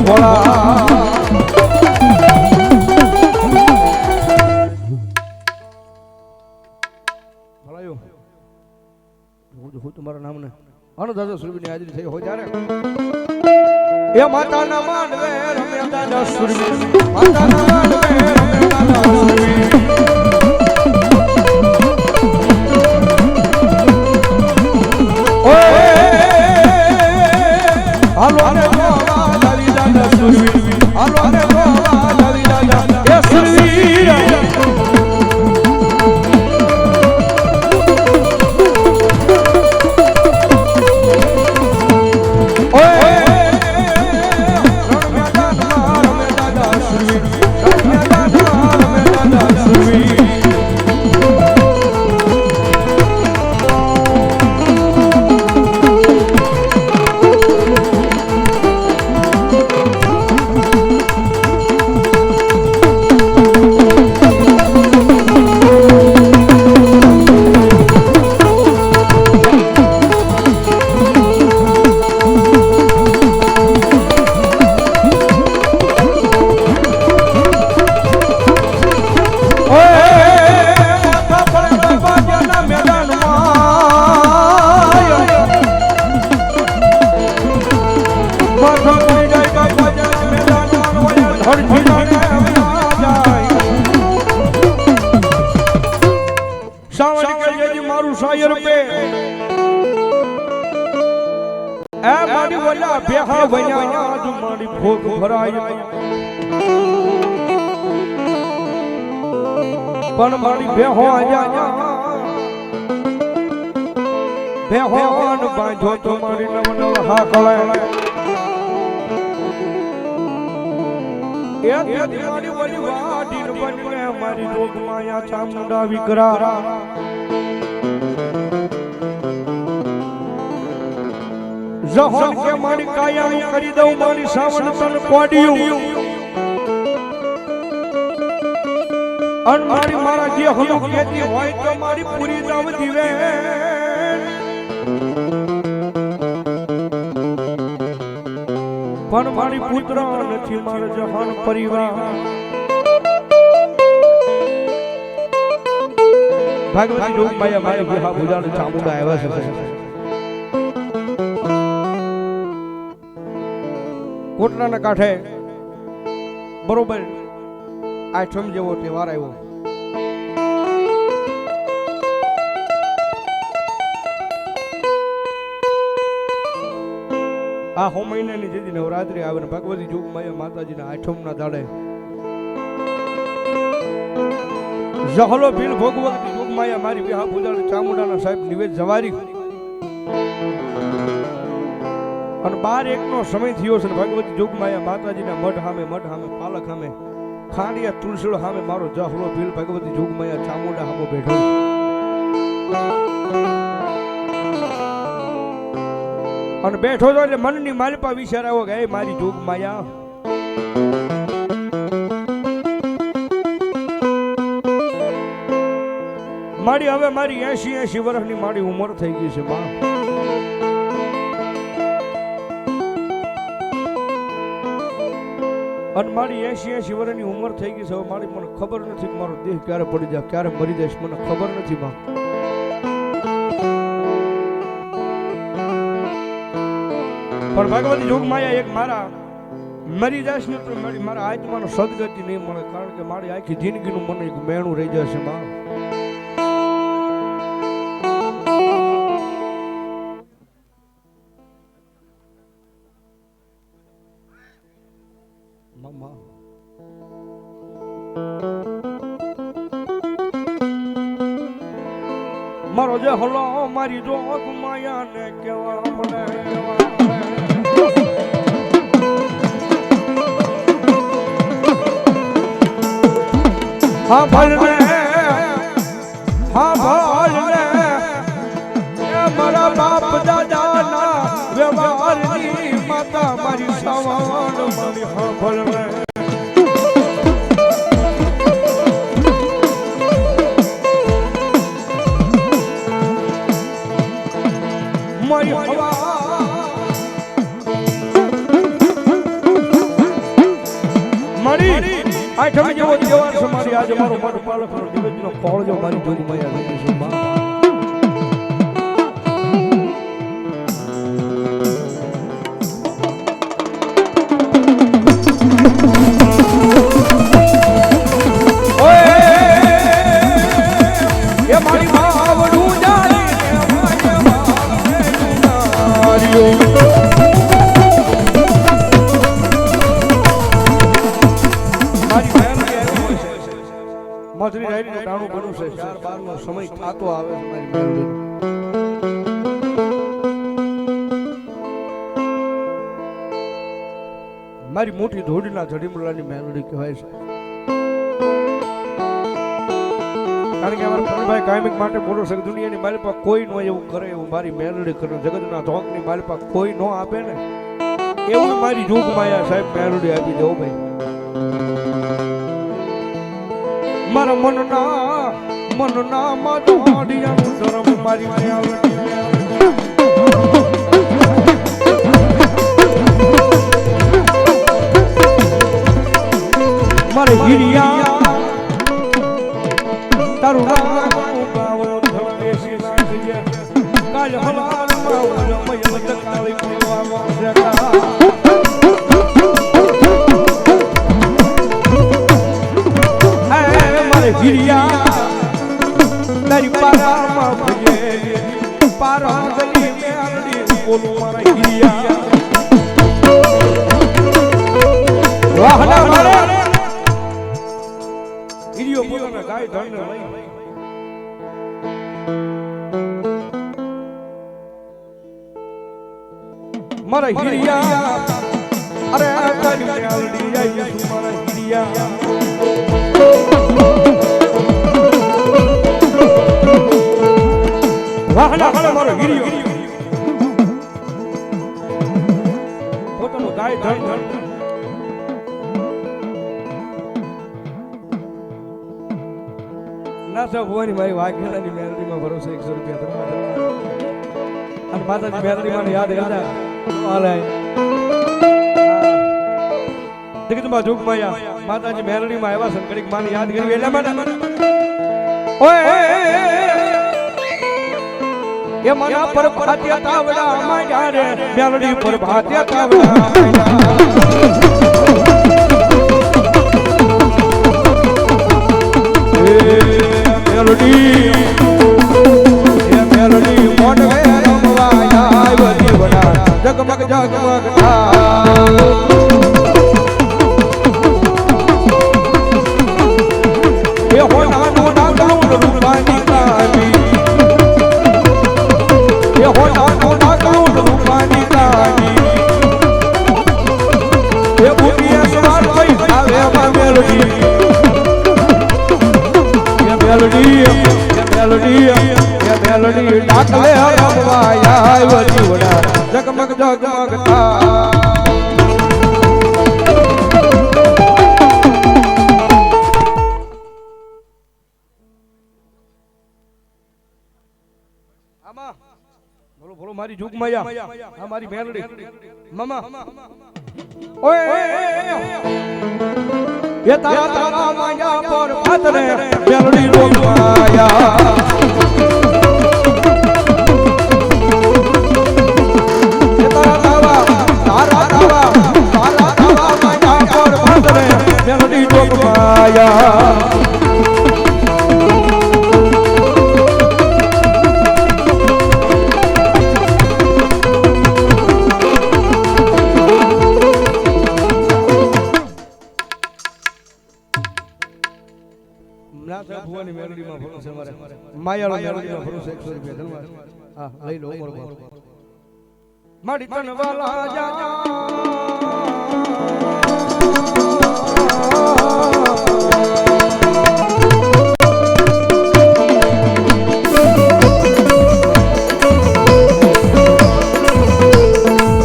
ભોળા હું તમારા નામને દાદા સુરવીની હાજરી થઈ હોય ત્યારે એ માતાના માંડવે રમ્યા દાદા સુરવી માતાના માંડવે રમ્યા દાદા સુરવી ઓય હાલો ને ગોવા દાદી દાદા સુરવી હાલો ને ગોવા દાદી દાદા એ સુરવી પણ મારી બેહો બેહોન બાંધો તો મારી નવ નવ હાકળે એ તેથી મારી વળી વાડી બનીને મારી જોગ માયા ચામુંડા વિકરા જહોન કે મારી કાયા કરી દઉં મારી સાવન તન કોડિયું અન મારી મારા જે હલુ કેતી હોય તો મારી પૂરી દાવ દીવે પણ મારી પુત્ર નથી મારો જહાન પરિવાર ભગવાન રૂપમાયા મારી વિહા ભુજાને ચામુંડા આવ્યા છે કોટલાના કાંઠે બરોબર આઠમ જેવો તહેવાર આવ્યો આ હો મહિનાની જેથી નવરાત્રી આવે ને ભગવતી જોગમાયા માતાજીના આઠમના દાડે જહલો ભીલ ભગવતી જોગમાયા મારી વિહા પૂજાને ચામુંડાના સાહેબ નિવેદ જવારી અને 12-1 નો સમય થયો છે ભગવતી જોગમાયા માતાજીના મઢ સામે પાલક સામે ખાંડિયા તુલસીડો સામે મારો જહલો ભીલ ભગવતી જોગમાયા ચામુંડા સામે બેઠો અને બેઠો તો એટલે મનની મારી પા વિચાર આવ્યો કે એ મારી જોગમાયા મારી હવે મારી 80 વર્ષની મારી ઉંમર થઈ ગઈ છે માં અને મારી 80 વર્ષની ઉંમર થઈ ગઈ છે હવે મારી મને ખબર નથી કે મારો દેહ ક્યારે પડી જાય ક્યારે મરી જાય મને ખબર નથી માં પણ ભગવતી જોગમાયા એક મારા મરી જશે ને તો મારા આત્માનો સદગતિ નહીં મળે કારણ કે મારી આખી જિંદગીનું મને એક મેણું રહી જશે માં મારો જે હલો મારી જોગમાયા ને કેવા મને હા ભલે મારા બાપ દાદાના વ્યવહારની માતા મારી સવાણ મારી હા ભલે મારી હવા મારી આઠમ જેવો તહેવાર છે મારી આજે મારો મઠ પાલકનો દિવસનો કોળજો મારી જોડી માયા થઈ છે માં મધરી રાઈનું ટાણું બન્યું છે 4-12 નો સમય થાતો આવે છે મારી મેલડી મારી મોટી ધોડીના જડીમલાની મેલડી કહેવાય છે કારણ કે અમારા પ્રણભાઈ કાયમિક માટે બોલો છે દુનિયાની મારી પાસે કોઈ નો એવું કરે એવું મારી મેલડી કરે જગતના ધોકની મારી પાસે કોઈ નો આપે ને એવું મારી જોગ માયા સાહેબ મેલડી આપી દો ભાઈ મારા મનના માધોડિયાનું ધર્મ મારી મેલડી મારે હિરિયા તારું નામ ગાવો ધર્મેશી નાથીએ કાલ હવારમાં ઉલમય કાળી પડવામાં જગા મારે હિરિયા તારી પારામાં ભજે પારા ગલી મેલડી બોલું મારા હિરિયા વાહના મારે હિરિયો પોતાના ગાય ધણને લઈ મારા હિરિયા અરે તારી મેલડી જાય છું મારા હિરિયા વાહના મારો હિરિયો પોતાનું ગાય ધણ ના સાહેબ હોવાની મારી વાઘેલાની મેલડીમાં ભરોસે 100 રૂપિયા અને માતાજી મેલડીમાં યાદ હતા જગતમાં જોગ માયા માતાજી મેલડીમાં આવ્યા છે ઘડીક માને યાદ કરી એટલા માટે ઓય એ મના પર ભાત્યા તાવડા માંડ્યા રે મેલડી પર ભાત્યા તાવડા મેલડી એ મેલડી મોઢે રમવાય આવતી વડા જગમગ જગમગ એ હોનાનો નાગણું રૂપાની કાવી એ હોનાનો નાગણું રૂપાની કાવી એ બુટિયા સવાર થઈ આવે માં મેલડી મેલડી ડાકલે રમવાય આવતી વડા જગમગ જગમગ આમાં બોલો બોલો મારી જોગ માયા આ મારી મેલડી મામા ઓય એ તારા તારા માયા પર પાતરે મેલડી જોગ માયા એ તારા તારા માયા પર પાતરે મેલડી જોગ માયા ભુવાની મેલડીમાં ભરોસે મારે માયાળો મેલડીમાં ભરોસે 100 રૂપિયા ધન્યવાદ હા લઈ લો મોર બાપ માડી તન વાલા જા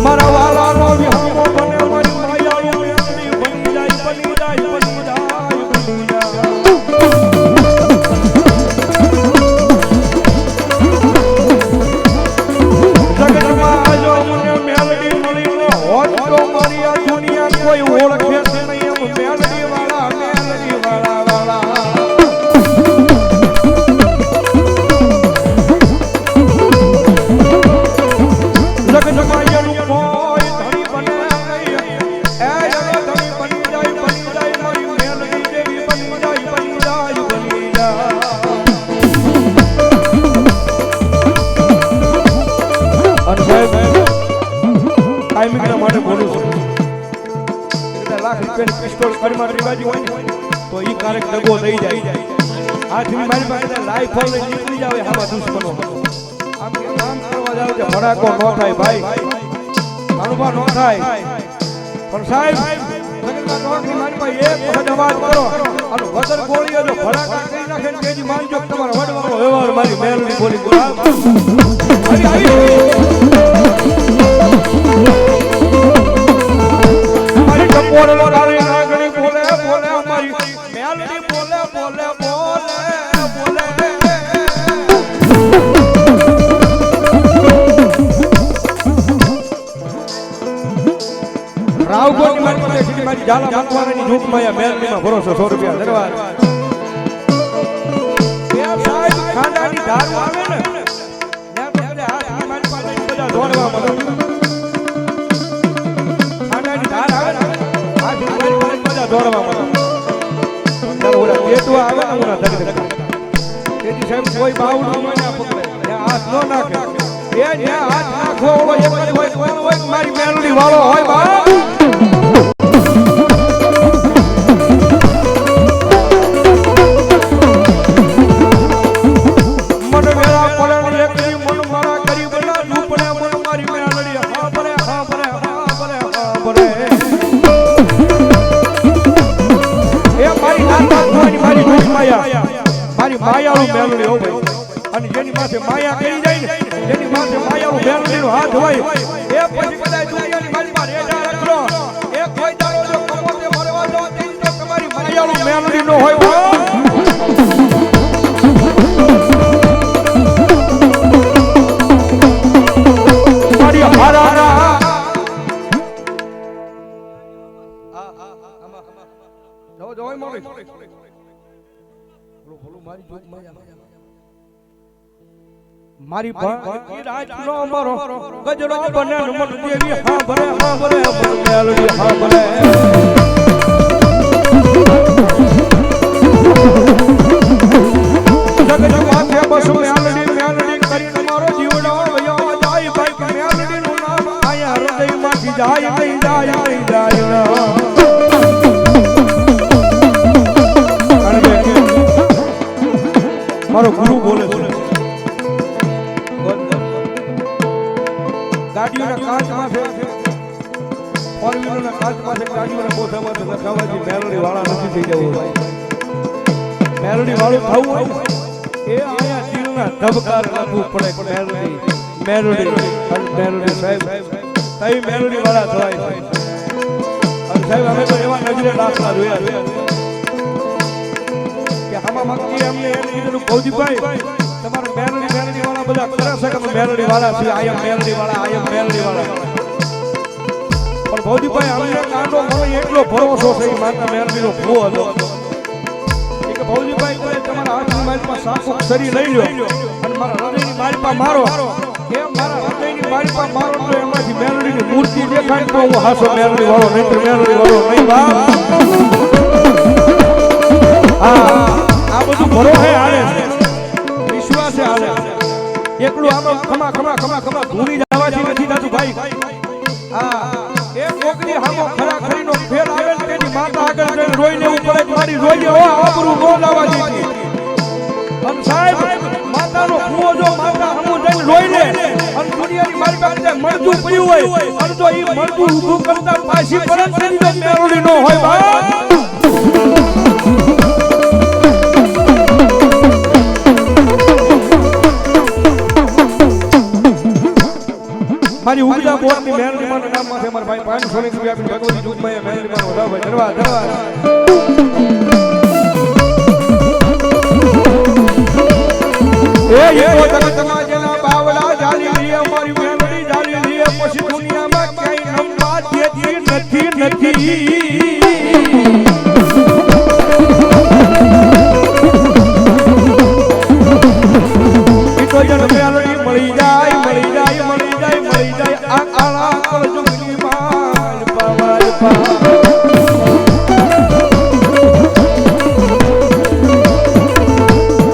મારા વાલા નો વિહામો બને મારી માયાળો મેલડી બની જાય કોઈ ઓળખે નહીં એમ મેલડી કાયમિકના માટે બોલું છું. લાખ રૂપિયાની પિસ્તોલ કરમાં ત્રિવાજી હોય તો ઈ કારક દગો થઈ જાય. આજની મારી પાસે લાઈફ હોય નીકળી જાવે આવા દુશ્મનો. આમ કામ કરવા જાવ છે ભડાકો ન થાય ભાઈ, અનુભવ ન થાય. પણ સાહેબ જગતના ટોકની મારી પાસે એક વખત અવાજ કરો અને વદર ગોળીઓ જો ભડાકા કરી નાખે ને તેજી માનજો તમારો વડવાનો વ્યવહાર મારી મેલડી બોલી બોલાવ. બોલો રાણી નાગણી બોલે બોલે અમારી મેલડી બોલે બોલે બોલે બોલે. રાવગોની મારી પાસે સીધી મારી ઝાલા મકવાણાની ઝૂંપમાં મેલડીમાં ભરોસો 100 રૂપિયા ધન્યવાદ. એ સાહેબ ખાંડાની ધાર આવે ને ત્યાં તો હાથ મારી પાસે બધા દોડવા મળે. ખાંડાની ધાર આવે ને દોડવા મળે. ઓલા પેટવા આવે ને ઓલા ધક તેથી સાહેબ કોઈ બાવડું ના પકડે, ત્યાં હાથ ન નાખે. એ જ્યાં હાથ નાખવો હોય એક જ હોય કોણ હોય મારી મેલડી વાળો હોય બા. મન વેળા પડે એકલી મન મારા કરી બના ઝૂપડે મન મારી મેલડી હા ભરે હા ભરે હા ભરે હા ભરે. મારી માયાળું મેલડી હો ભાઈ. અને જેની માથે માયા કરી જાય ને જેની માથે માયાળું મેલડીનો હાથ હોય એ પછી બધા દુનિયાની મારી પાસે રેડા રાખલો. એ કોઈ દાડો જો કમોતે મરવા દો તેની તો તમારી માયાળું મેલડી નો હોય. મારી હારાના જો મોરી મારી રાત નો મારો ગજરો બને મન દેવી હા ભરે મેલડી હા ભરે. જગ માથે બસ મેલડી મેલડી કરીને મારો જીવડો વયો જાય ભાઈ. મેલડી નું નામ આયા હૃદયમાંથી જાય નહીં જાય નહીં જાય. મારો ગુરુ બોલે છે ગાડીઓના કાચમાં છે, ફોર વ્હીલરના કાચમાં છે, ગાડીઓના બોથામાં છે. લખાવાજી મેલડી વાળા નથી થઈ જવું. મેલડી વાળું થવું હોય એ આયા દિલના ધબકાર લાગવું પડે. મેલડી મેલડી મેલડી સાહેબ તઈ મેલડી વાળા થવાય છે. અને સાહેબ અમે તો એવા નજરે દાખલા જોયા કે આમાં મક્કી અમને એમ કીધું ભૌજીભાઈ તમારા મેલડી મેલડી વાળા બધા કરે છે કે મેલડી વાળા છે. આયમ મેલડી વાળા આયમ મેલડી વાળા. પણ ભૌજીભાઈ અમને કાંડો મને એટલો ભરોસો છે એ માતા મેલડીનો ભૂ હતો કે ભૌજીભાઈ કહે તમારા હાથની માલપા સાકુ સરી લઈ લો અને મારા હૃદયની માલપા મારો. એ મારા હૃદયની માલપા મારો તો એમાંથી મેલડીની મૂર્તિ દેખાય તો હું હાસો મેલડી વાળો નહીતર મેલડી વાળો નહીં બાપ. હા આ બધું ભરોસે હાલે છે, વિશ્વાસે હાલે છે. એકલું આમાં ખમા ખમા ખમા ખમા ધૂણી જવાથી નથી થતું ભાઈ. હા એ કોકની હામો ખરા ખરીનો ફેર આવે ને તેની માતા આગળ જઈને રોઈ લેવું પડે કે મારી રોઈ હો આબરૂ નો લાવવા દીધી. અને સાહેબ માતાનો કુવો જો માતા હમુ જઈને રોઈ લે અને દુનિયાની મારી પાસે મળતું પડ્યું હોય અને તો ઈ મળતું ઊભું કરતા પાછી પડે તેની તો મેલડી નો હોય ભાઈ. મારી ઉગતા બોર્ડની મેલડી માના નામમાં છે મારા ભાઈ 500 રૂપિયા આપીને ભગવતી જુગમાં મેલડી માનો વધાવ ભાઈ ધન્યવાદ ધન્યવાદ. એ જગતમાં જેના બાવલા જાલી લીએ મારી મેલડી જાલી લીએ પછી દુનિયામાં ક્યાંય નમવા દેતી નથી નથી. તો જન મેલડી મળી જાય મળી જાય મળી જાય મળી જાય આ આળા કળ જુગની માલ પાવાલ પા.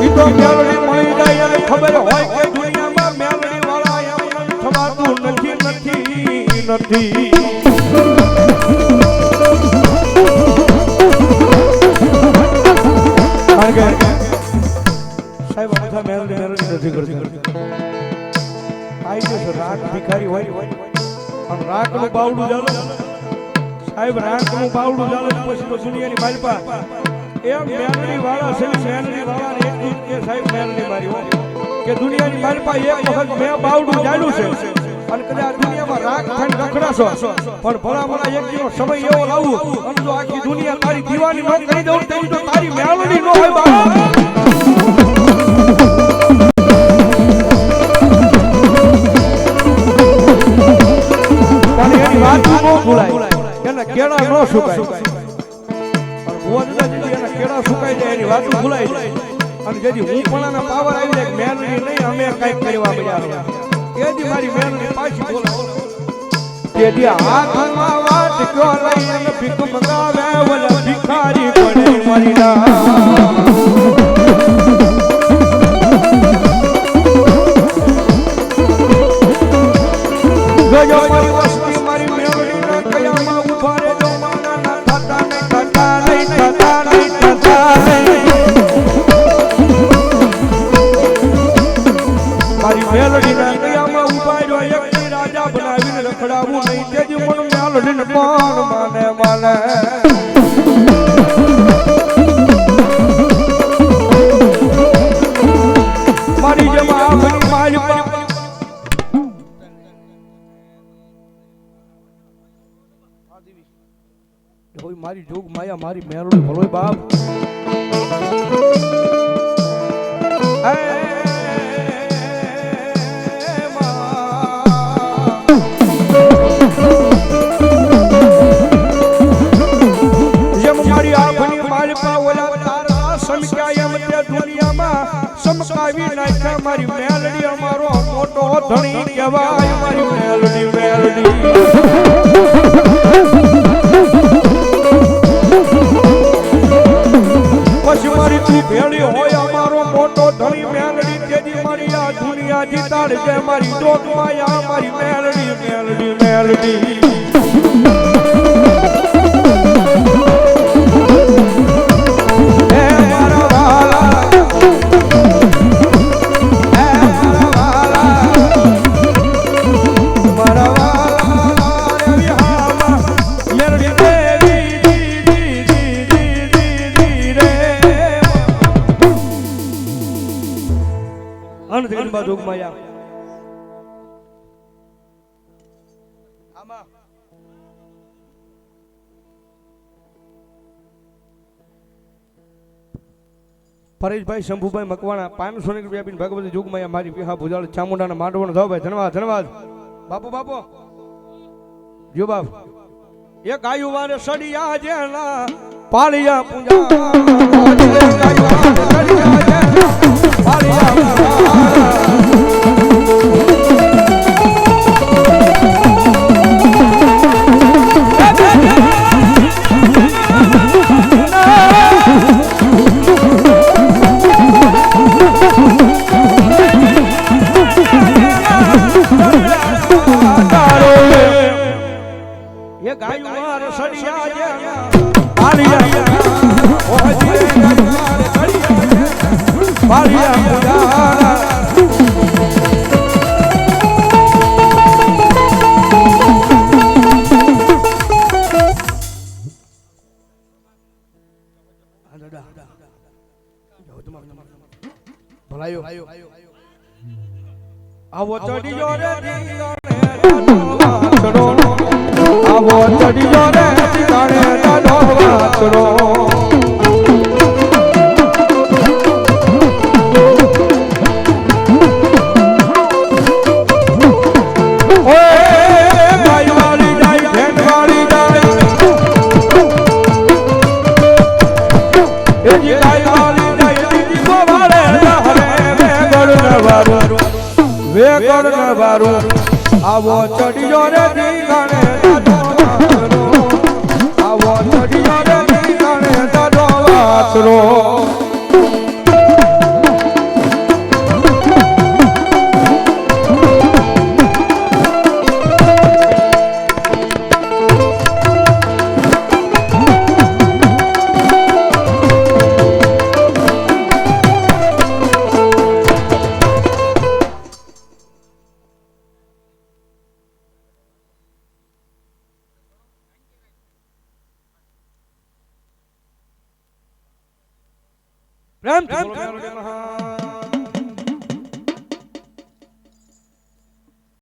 ઈ તો મેલડી મળી જાય અને ખબર હોય કે દુનિયામાં મેલડી વાળા એમ થવાતું નથી નથી નથી સાહેબ બધા મેલડી નથી કરતી આઈ છે રાગ ભિખારી હોય અને રાગનું બાવડું ચાલે સાહેબ રાગનું બાવડું ચાલે પછી તો દુનિયાની માલપા એ મેલડી વાળા છે મેલડી વાળા એટલું કે સાહેબ મેલડી મારી હોય કે દુનિયાની માલપા એક વખત મેં બાવડું ચાલ્યું છે અને કદાચ દુનિયામાં રાગ થઈને રખડાશો પણ ભલા એક દિવસ સમય એવો લાવું અને જો આખી દુનિયા તારી દીવાની ન કરી દઉં તેની તો તારી મેલડી ન હોય બાબા કેળા ન સુકાય પણ ભુવાજી એના કેળા સુકાઈ જાય એની વાતો ભૂલાઈ જાય અને જેથી હું પણ પાવર આવી જાય મેલડી નહીં અમે કઈક કરવા બજાર એથી મારી મેલડી પાછી બોલાવો તેથી હાથમાં વાત કયો લઈ અને ભીખ મંગાવે ઓલા ભિખારી પડે મારી ના ગયો મારી વસ્તી મારી મેલડી ના કયામાં ઉભા રે જો માના ના થતા નહીં મારી મેલડી ના કયામાં ઉભા રહ્યો એક રાજા બનાવીને રખડાવું નહીં તેજી મન મેલડી ને કોણ માને મારી જમા મારી મારી જોગ માયા મારી મેલડી ભલોય બાપ જેમ મારી આભની મારી પાવલા તારા સમક્યા એમ તે દુનિયામાં સમકાવી નાખ્યા મારી મેલડી અમારો મોટો ધણી કહેવાય મારી મેલડી પછી મારી તું ભેળી હોય અમારો મોટો ધણી મેલડી તેજી મારી આ દુનિયા જીતાડ છે મારી જોગ માયા મારી મેલડી જોગ માયા આમાં પરેશભાઈ શંભુભાઈ મકવાણા 500 રૂપિયા આપીને ભગવતી જોગ માયા મારી પીહા ભુજાળ ચામુંડાના માંડવાનો જાવ ભાઈ ધન્યવાદ બાપુ જો બાપ એક આયુ વારે સડિયા જેના પાળિયા પૂજા આવો ચડીયો રે આવો ચડીયો રે ઠીકાણે દાદો વાછડો આવો ચડિયો રે ઠીકાણે આવો ચડિયો રે ઠીકાણે દાદો વાછડો પ્રેમથી બોલો મેલડી મહા